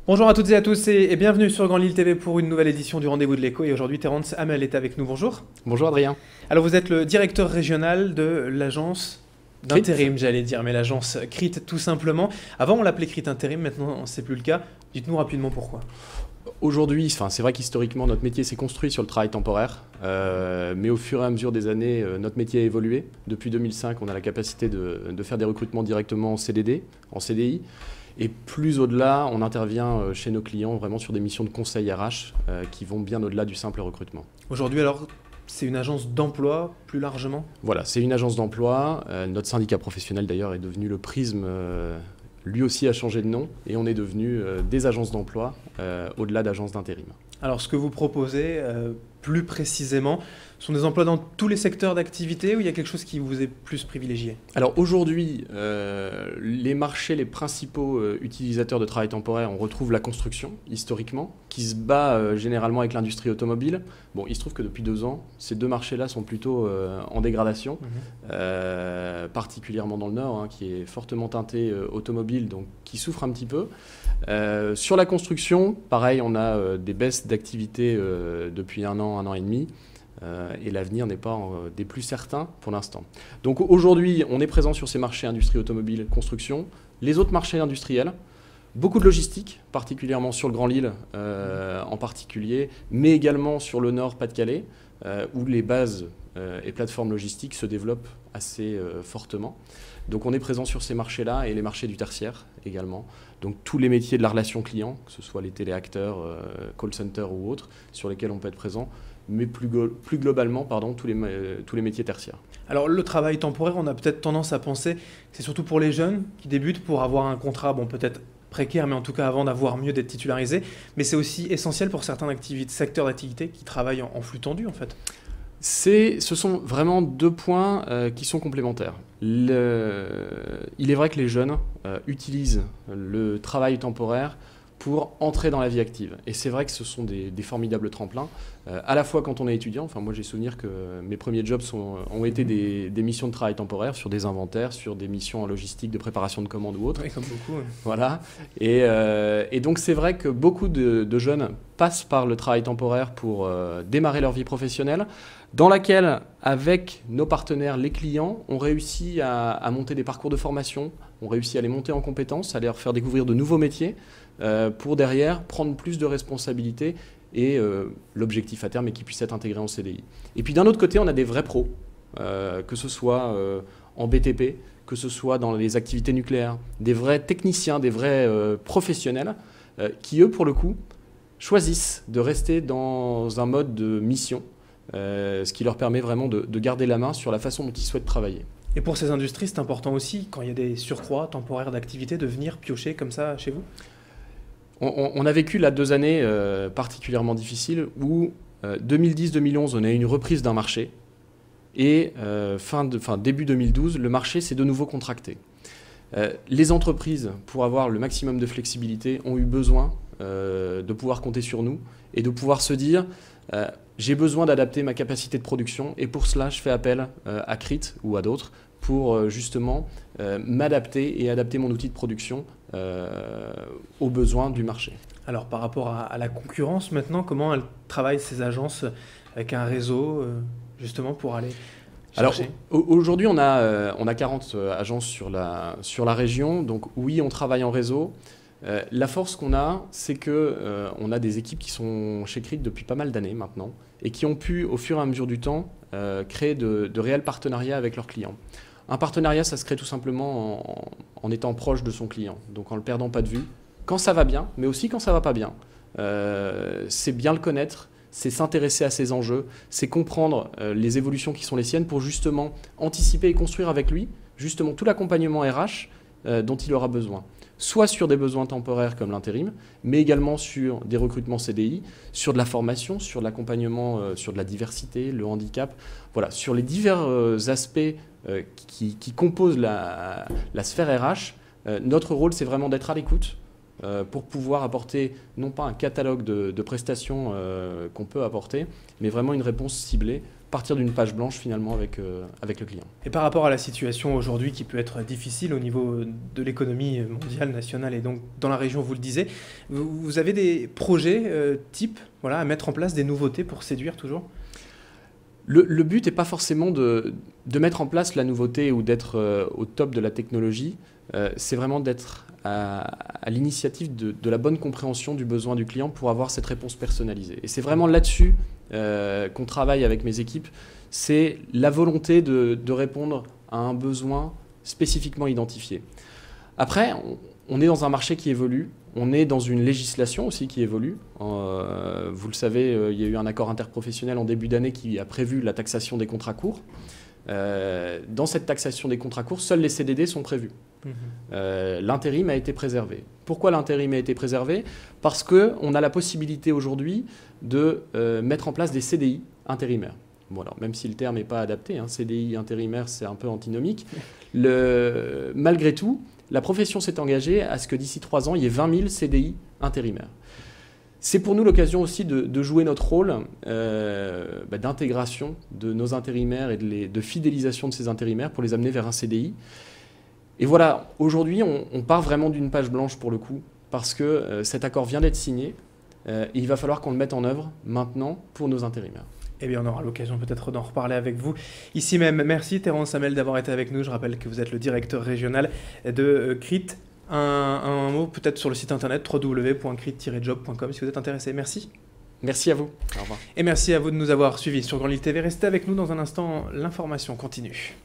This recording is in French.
Bonjour à toutes et à tous et bienvenue sur Grand Lille TV pour une nouvelle édition du Rendez-vous de l'Écho. Et aujourd'hui, Terence Hamel est avec nous. Bonjour. Bonjour Adrien. Alors, vous êtes le directeur régional de l'agence d'intérim, j'allais dire, mais l'agence CRIT tout simplement. Avant, on l'appelait CRIT Intérim, maintenant, c'est plus le cas. Dites-nous rapidement pourquoi. Aujourd'hui, c'est vrai qu'historiquement, notre métier s'est construit sur le travail temporaire, mais au fur et à mesure des années, notre métier a évolué. Depuis 2005, on a la capacité de faire des recrutements directement en CDD, en CDI. Et plus au-delà, on intervient chez nos clients vraiment sur des missions de conseil RH qui vont bien au-delà du simple recrutement. Aujourd'hui, alors, c'est une agence d'emploi plus largement ? Voilà, c'est une agence d'emploi. Notre syndicat professionnel d'ailleurs est devenu le Prisme. Lui aussi a changé de nom et on est devenu des agences d'emploi au-delà d'agences d'intérim. Alors ce que vous proposez plus précisément sont des emplois dans tous les secteurs d'activité ou il y a quelque chose qui vous est plus privilégié ? Alors aujourd'hui, les marchés, les principaux utilisateurs de travail temporaire, on retrouve la construction historiquement, qui se bat généralement avec l'industrie automobile. Bon, il se trouve que depuis 2 ans, ces deux marchés-là sont plutôt en dégradation, particulièrement dans le Nord, qui est fortement teinté automobile, donc qui souffre un petit peu. Sur la construction, pareil, on a des baisses d'activité depuis un an et demi. Et l'avenir n'est pas des plus certains pour l'instant. Donc aujourd'hui, on est présent sur ces marchés industrie automobile, construction. Les autres marchés industriels, beaucoup de logistique, particulièrement sur le Grand Lille en particulier, mais également sur le Nord, Pas-de-Calais, où les bases et plateformes logistiques se développent assez fortement. Donc on est présent sur ces marchés-là et les marchés du tertiaire également. Donc tous les métiers de la relation client, que ce soit les téléacteurs, call center ou autres, sur lesquels on peut être présent, mais plus globalement, tous les métiers tertiaires. Alors le travail temporaire, on a peut-être tendance à penser que c'est surtout pour les jeunes qui débutent pour avoir un contrat, bon peut-être précaire, mais en tout cas avant d'avoir mieux d'être titularisé, mais c'est aussi essentiel pour certains secteurs d'activité qui travaillent en flux tendu en fait. Ce sont vraiment 2 points qui sont complémentaires. Il est vrai que les jeunes utilisent le travail temporaire pour entrer dans la vie active. Et c'est vrai que ce sont des formidables tremplins, à la fois quand on est étudiant. Enfin, moi, j'ai souvenir que mes premiers jobs ont été des missions de travail temporaire sur des inventaires, sur des missions en logistique, de préparation de commandes ou autres. Oui, comme beaucoup. Voilà. Et donc, c'est vrai que beaucoup de jeunes passent par le travail temporaire pour démarrer leur vie professionnelle, dans laquelle, avec nos partenaires, les clients, on réussit à monter des parcours de formation, on réussit à les monter en compétences, à leur faire découvrir de nouveaux métiers, pour derrière prendre plus de responsabilités et l'objectif à terme est qu'ils puissent être intégrés en CDI. Et puis d'un autre côté, on a des vrais pros, que ce soit en BTP, que ce soit dans les activités nucléaires, des vrais techniciens, des vrais professionnels qui, eux, pour le coup, choisissent de rester dans un mode de mission, ce qui leur permet vraiment de garder la main sur la façon dont ils souhaitent travailler. Et pour ces industries, c'est important aussi, quand il y a des surcroîts temporaires d'activité, de venir piocher comme ça chez vous ? On a vécu là 2 années particulièrement difficiles où 2010-2011, on a eu une reprise d'un marché et début 2012, le marché s'est de nouveau contracté. Les entreprises, pour avoir le maximum de flexibilité, ont eu besoin de pouvoir compter sur nous et de pouvoir se dire j'ai besoin d'adapter ma capacité de production et pour cela, je fais appel à CRIT ou à d'autres pour justement m'adapter et adapter mon outil de production aux besoins du marché. Alors par rapport à la concurrence maintenant, comment elles travaillent ces agences avec un réseau justement pour aller chercher ? Alors aujourd'hui on a 40 agences sur la région, donc oui on travaille en réseau. La force qu'on a, c'est qu'on a des équipes qui sont chez CRIT depuis pas mal d'années maintenant et qui ont pu, au fur et à mesure du temps, créer de réels partenariats avec leurs clients. Un partenariat, ça se crée tout simplement en étant proche de son client, donc en ne le perdant pas de vue, quand ça va bien, mais aussi quand ça ne va pas bien. C'est bien le connaître, c'est s'intéresser à ses enjeux, c'est comprendre les évolutions qui sont les siennes pour justement anticiper et construire avec lui justement tout l'accompagnement RH dont il aura besoin. Soit sur des besoins temporaires comme l'intérim, mais également sur des recrutements CDI, sur de la formation, sur de l'accompagnement, sur de la diversité, le handicap, voilà, sur les divers aspects qui composent la sphère RH. Notre rôle, c'est vraiment d'être à l'écoute pour pouvoir apporter, non pas un catalogue de prestations qu'on peut apporter, mais vraiment une réponse ciblée repartir d'une page blanche finalement avec le client. Et par rapport à la situation aujourd'hui qui peut être difficile au niveau de l'économie mondiale, nationale et donc dans la région, vous le disiez, vous avez des projets types à mettre en place, des nouveautés pour séduire toujours ? Le but n'est pas forcément de mettre en place la nouveauté ou d'être au top de la technologie, c'est vraiment d'être à l'initiative de la bonne compréhension du besoin du client pour avoir cette réponse personnalisée. Et c'est vraiment là-dessus qu'on travaille avec mes équipes, c'est la volonté de répondre à un besoin spécifiquement identifié. Après, on est dans un marché qui évolue, on est dans une législation aussi qui évolue. Vous le savez, il y a eu un accord interprofessionnel en début d'année qui a prévu la taxation des contrats courts. Dans cette taxation des contrats courts, seuls les CDD sont prévus. L'intérim a été préservé. Pourquoi l'intérim a été préservé ? Parce qu'on a la possibilité aujourd'hui de mettre en place des CDI intérimaires. Bon, alors, même si le terme n'est pas adapté, CDI intérimaire, c'est un peu antinomique, malgré tout, la profession s'est engagée à ce que d'ici 3 ans, il y ait 20 000 CDI intérimaires. C'est pour nous l'occasion aussi de jouer notre rôle d'intégration de nos intérimaires et de fidélisation de ces intérimaires pour les amener vers un CDI. Et voilà, aujourd'hui, on part vraiment d'une page blanche pour le coup, parce que cet accord vient d'être signé et il va falloir qu'on le mette en œuvre maintenant pour nos intérimaires. Eh bien, on aura l'occasion peut-être d'en reparler avec vous ici même. Merci Terence Hamel d'avoir été avec nous. Je rappelle que vous êtes le directeur régional de CRIT. Un mot peut-être sur le site internet www.crit-job.com si vous êtes intéressé. Merci. Merci à vous. Au revoir. Et merci à vous de nous avoir suivis sur Grand Lille TV. Restez avec nous dans un instant, l'information continue.